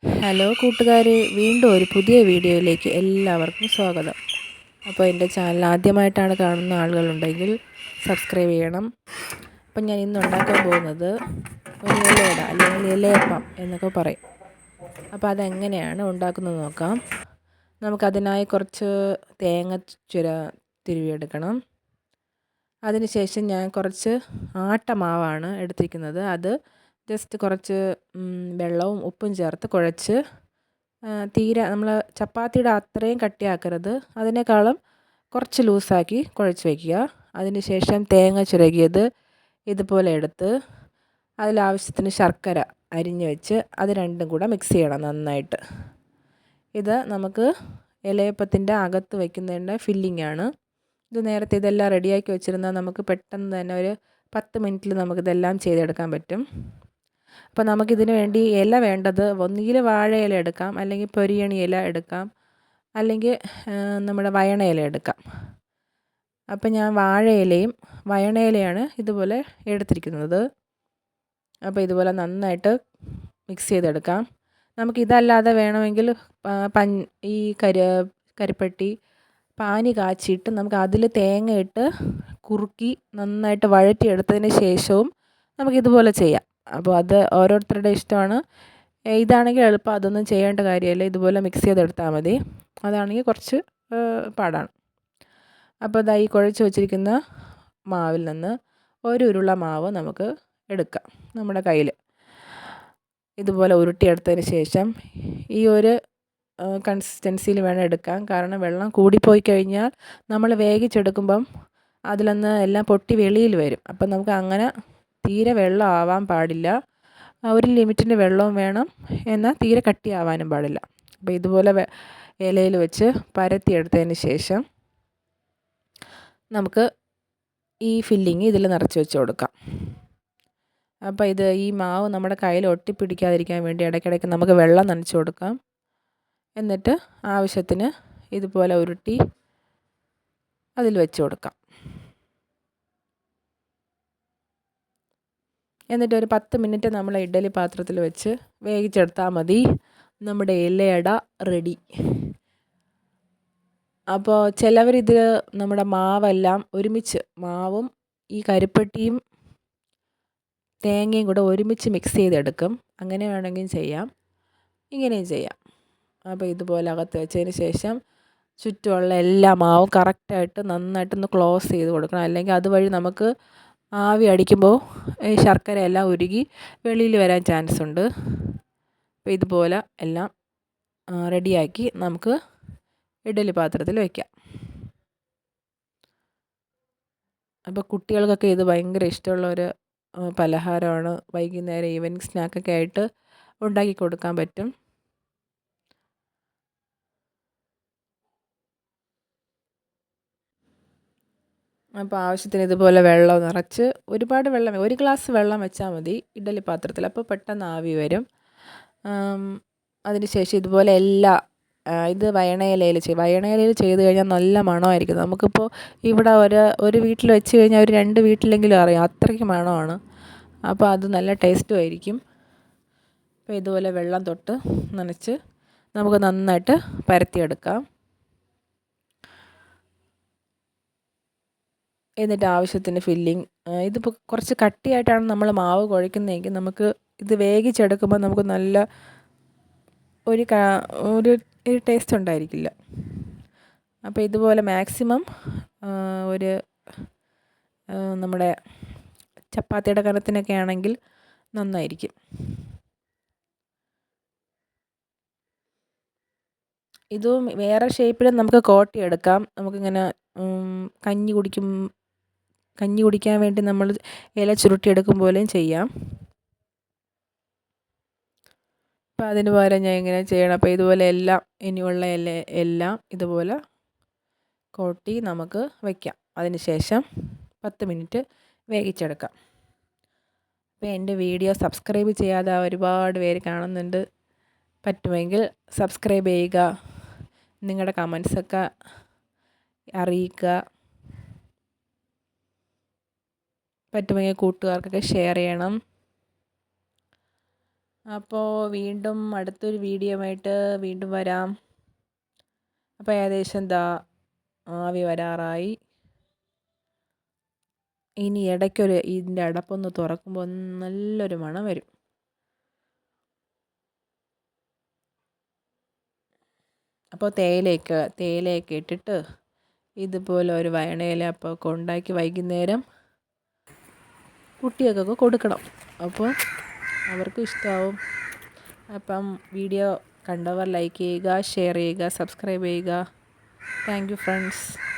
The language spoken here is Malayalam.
ഹലോ കൂട്ടുകാരെ, വീണ്ടും ഒരു പുതിയ വീഡിയോയിലേക്ക് എല്ലാവർക്കും സ്വാഗതം. അപ്പോൾ എൻ്റെ ചാനൽ ആദ്യമായിട്ടാണ് കാണുന്ന ആളുകളുണ്ടെങ്കിൽ സബ്സ്ക്രൈബ് ചെയ്യണം. അപ്പം ഞാൻ ഇന്ന് ഉണ്ടാക്കാൻ പോകുന്നത് ഒരു ഇലയട അല്ലെങ്കിൽ ഇലയപ്പം എന്നൊക്കെ പറയും. അപ്പോൾ അതെങ്ങനെയാണ് ഉണ്ടാക്കുന്നത് നോക്കാം. നമുക്കതിനായി കുറച്ച് തേങ്ങ തിരുവിയെടുക്കണം. അതിനുശേഷം ഞാൻ കുറച്ച് ആട്ടമാവാണ് എടുത്തിരിക്കുന്നത്. അത് ജസ്റ്റ് കുറച്ച് വെള്ളവും ഉപ്പും ചേർത്ത് കുഴച്ച്, തീരെ നമ്മൾ ചപ്പാത്തിയുടെ അത്രയും കട്ടിയാക്കരുത്, അതിനേക്കാളും കുറച്ച് ലൂസാക്കി കുഴച്ച് വയ്ക്കുക. അതിനുശേഷം തേങ്ങ ചിരകിയത് ഇതുപോലെ എടുത്ത് അതിലാവശ്യത്തിന് ശർക്കര അരിഞ്ഞ് വെച്ച് അത് രണ്ടും കൂടെ മിക്സ് ചെയ്യണം നന്നായിട്ട്. ഇത് നമുക്ക് ഇലയപ്പത്തിൻ്റെ അകത്ത് വയ്ക്കുന്നതിൻ്റെ ഫില്ലിംഗ് ആണ്. ഇത് നേരത്തെ ഇതെല്ലാം റെഡിയാക്കി വെച്ചിരുന്നാൽ നമുക്ക് പെട്ടെന്ന് തന്നെ ഒരു 10 മിനിറ്റിൽ നമുക്കിതെല്ലാം ചെയ്തെടുക്കാൻ പറ്റും. അപ്പോൾ നമുക്കിതിന് വേണ്ടി ഇല വേണ്ടത് ഒന്നുകിൽ വാഴ ഇല എടുക്കാം, അല്ലെങ്കിൽ പൊരിയണി ഇല എടുക്കാം, അല്ലെങ്കിൽ നമ്മുടെ വയണ ഇല എടുക്കാം. അപ്പം ഞാൻ വാഴ ഇലയും വയണ ഇലയാണ് ഇതുപോലെ എടുത്തിരിക്കുന്നത്. അപ്പോൾ ഇതുപോലെ നന്നായിട്ട് മിക്സ് ചെയ്തെടുക്കാം. നമുക്കിതല്ലാതെ വേണമെങ്കിൽ ഈ കരിപ്പട്ടി പാനി കാച്ചിയിട്ട് നമുക്ക് അതിൽ തേങ്ങ ഇട്ട് കുറുക്കി നന്നായിട്ട് വഴറ്റിയെടുത്തതിന് ശേഷവും നമുക്കിതുപോലെ ചെയ്യാം. അപ്പോൾ അത് ഓരോരുത്തരുടെ ഇഷ്ടമാണ്. ഇതാണെങ്കിൽ എളുപ്പം, അതൊന്നും ചെയ്യേണ്ട കാര്യമില്ല. ഇതുപോലെ മിക്സ് ചെയ്തെടുത്താൽ മതി. അതാണെങ്കിൽ കുറച്ച് പാടാണ്. അപ്പോൾ ഇതാ ഈ കുഴച്ച് വച്ചിരിക്കുന്ന മാവിൽ നിന്ന് ഒരു ഉരുള മാവ് നമുക്ക് എടുക്കാം നമ്മുടെ കയ്യിൽ. ഇതുപോലെ ഉരുട്ടിയെടുത്തതിന് ശേഷം ഈ ഒരു കൺസിസ്റ്റൻസിയിൽ വേണം എടുക്കാൻ. കാരണം വെള്ളം കൂടിപ്പോയി കഴിഞ്ഞാൽ നമ്മൾ വേവിച്ചെടുക്കുമ്പം അതിൽ നിന്ന് എല്ലാം പൊട്ടി വെളിയിൽ വരും. അപ്പം നമുക്ക് അങ്ങനെ തീരെ വെള്ളം ആവാൻ പാടില്ല. ഒരു ലിമിറ്റിന് വെള്ളവും വേണം, എന്നാൽ തീരെ കട്ടിയാവാനും പാടില്ല. അപ്പോൾ ഇതുപോലെ ഇലയിൽ വെച്ച് പരത്തിയെടുത്തതിന് ശേഷം നമുക്ക് ഈ ഫില്ലിങ് ഇതിൽ നിറച്ച് വെച്ച് കൊടുക്കാം. അപ്പോൾ ഈ മാവ് നമ്മുടെ കയ്യിൽ ഒട്ടിപ്പിടിക്കാതിരിക്കാൻ വേണ്ടി ഇടയ്ക്കിടയ്ക്ക് നമുക്ക് വെള്ളം നനച്ച് കൊടുക്കാം. എന്നിട്ട് ആവശ്യത്തിന് ഇതുപോലെ ഉരുട്ടി അതിൽ വെച്ച് കൊടുക്കാം. എന്നിട്ട് ഒരു 10 മിനിറ്റ് നമ്മൾ ഇഡ്ഡലി പാത്രത്തിൽ വെച്ച് വേവിച്ചെടുത്താൽ മതി. നമ്മുടെ ഇലയട റെഡി. അപ്പോൾ ചിലവരിത് നമ്മുടെ മാവെല്ലാം ഒരുമിച്ച്, മാവും ഈ കരിപ്പട്ടിയും തേങ്ങയും കൂടെ ഒരുമിച്ച് മിക്സ് ചെയ്തെടുക്കും. അങ്ങനെ വേണമെങ്കിലും ചെയ്യാം, ഇങ്ങനെയും ചെയ്യാം. അപ്പോൾ ഇതുപോലെ അകത്ത് വെച്ചതിന് ശേഷം ചുറ്റുമുള്ള എല്ലാ മാവും കറക്റ്റായിട്ട് നന്നായിട്ടൊന്ന് ക്ലോസ് ചെയ്ത് കൊടുക്കണം. അല്ലെങ്കിൽ അതുവഴി നമുക്ക് ആവി അടിക്കുമ്പോൾ ഈ ശർക്കര എല്ലാം ഉരുകി വെളിയിൽ വരാൻ ചാൻസ് ഉണ്ട്. അപ്പോൾ ഇതുപോലെ എല്ലാം റെഡിയാക്കി നമുക്ക് ഇഡ്ഡലി പാത്രത്തിൽ വയ്ക്കാം. അപ്പോൾ കുട്ടികൾക്കൊക്കെ ഇത് ഭയങ്കര ഇഷ്ടമുള്ളൊരു പലഹാരമാണ്. വൈകുന്നേരം ഈവനിങ് സ്നാക്കൊക്കെ ആയിട്ട് ഉണ്ടാക്കി കൊടുക്കാൻ പറ്റും. അപ്പോൾ ആവശ്യത്തിന് ഇതുപോലെ വെള്ളം നിറച്ച്, ഒരുപാട് വെള്ളം, 1 ഗ്ലാസ് വെള്ളം വെച്ചാൽ മതി ഇഡ്ഡലി പാത്രത്തിൽ. അപ്പോൾ പെട്ടെന്ന് ആവി വരും. അതിനുശേഷം ഇതുപോലെ ഇത് വയണയിലയിൽ ചെയ്ത് കഴിഞ്ഞാൽ നല്ല മണമായിരിക്കും. നമുക്കിപ്പോൾ ഇവിടെ ഒരു വീട്ടിൽ വെച്ച് കഴിഞ്ഞാൽ ഒരു 2 വീട്ടിലെങ്കിലും അറിയാം, അത്രയ്ക്ക് മണമാണ്. അപ്പോൾ അത് നല്ല ടേസ്റ്റും ആയിരിക്കും. അപ്പോൾ ഇതുപോലെ വെള്ളം തൊട്ട് നനച്ച് നമുക്ക് നന്നായിട്ട് പരത്തിയെടുക്കാം. എന്നിട്ട് ആവശ്യത്തിന് ഫില്ലിങ്, ഇതിപ്പോൾ കുറച്ച് കട്ടിയായിട്ടാണ് നമ്മൾ മാവ് കുഴയ്ക്കുന്നതെങ്കിൽ നമുക്ക് ഇത് വേവിച്ചെടുക്കുമ്പോൾ നമുക്ക് നല്ല ഒരു ടേസ്റ്റ് ഉണ്ടായിരിക്കില്ല. അപ്പോൾ ഇതുപോലെ മാക്സിമം ഒരു നമ്മുടെ ചപ്പാത്തിയുടെ കനത്തിനൊക്കെ ആണെങ്കിൽ നന്നായിരിക്കും. ഇതും വേറെ ഷേപ്പിലും നമുക്ക് കോട്ടിയെടുക്കാം. നമുക്കിങ്ങനെ കഞ്ഞി കുടിക്കാൻ വേണ്ടി നമ്മൾ ഇല ചുരുട്ടിയെടുക്കും പോലെയും ചെയ്യാം. അപ്പോൾ അതിന് പകരം ഞാൻ ഇങ്ങനെ ചെയ്യണം. അപ്പോൾ ഇതുപോലെ ഇനിയുള്ള എല്ലാം ഇതുപോലെ കോട്ടി നമുക്ക് വയ്ക്കാം. അതിന് ശേഷം 10 മിനിറ്റ് വേവിച്ചെടുക്കാം. അപ്പോൾ എൻ്റെ വീഡിയോ സബ്സ്ക്രൈബ് ചെയ്യാതെ ഒരുപാട് പേര് കാണുന്നുണ്ട്. പറ്റുമെങ്കിൽ സബ്സ്ക്രൈബ് ചെയ്യുക, നിങ്ങളുടെ കമൻസൊക്കെ അറിയിക്കുക. പറ്റുമെങ്കിൽ കൂട്ടുകാർക്കൊക്കെ ഷെയർ ചെയ്യണം. അപ്പോൾ വീണ്ടും അടുത്തൊരു വീഡിയോ ആയിട്ട് വീണ്ടും വരാം. അപ്പോൾ ഏകദേശം ആവി വരാറായി. ഇനി ഇടയ്ക്കൊരു ഇതിൻ്റെ അടപ്പൊന്ന് തുറക്കുമ്പോൾ നല്ലൊരു മണം വരും. അപ്പോൾ തേയിലയൊക്കെ ഇട്ടിട്ട് ഇതുപോലെ ഒരു വയണയില അപ്പോൾ ഉണ്ടാക്കി വൈകുന്നേരം കുട്ടികൾക്കൊക്കെ കൊടുക്കണം. അപ്പോൾ അവർക്കും ഇഷ്ടമാവും. അപ്പം വീഡിയോ കണ്ടവർ ലൈക്ക് ചെയ്യുക, ഷെയർ ചെയ്യുക, സബ്സ്ക്രൈബ് ചെയ്യുക. Thank you friends.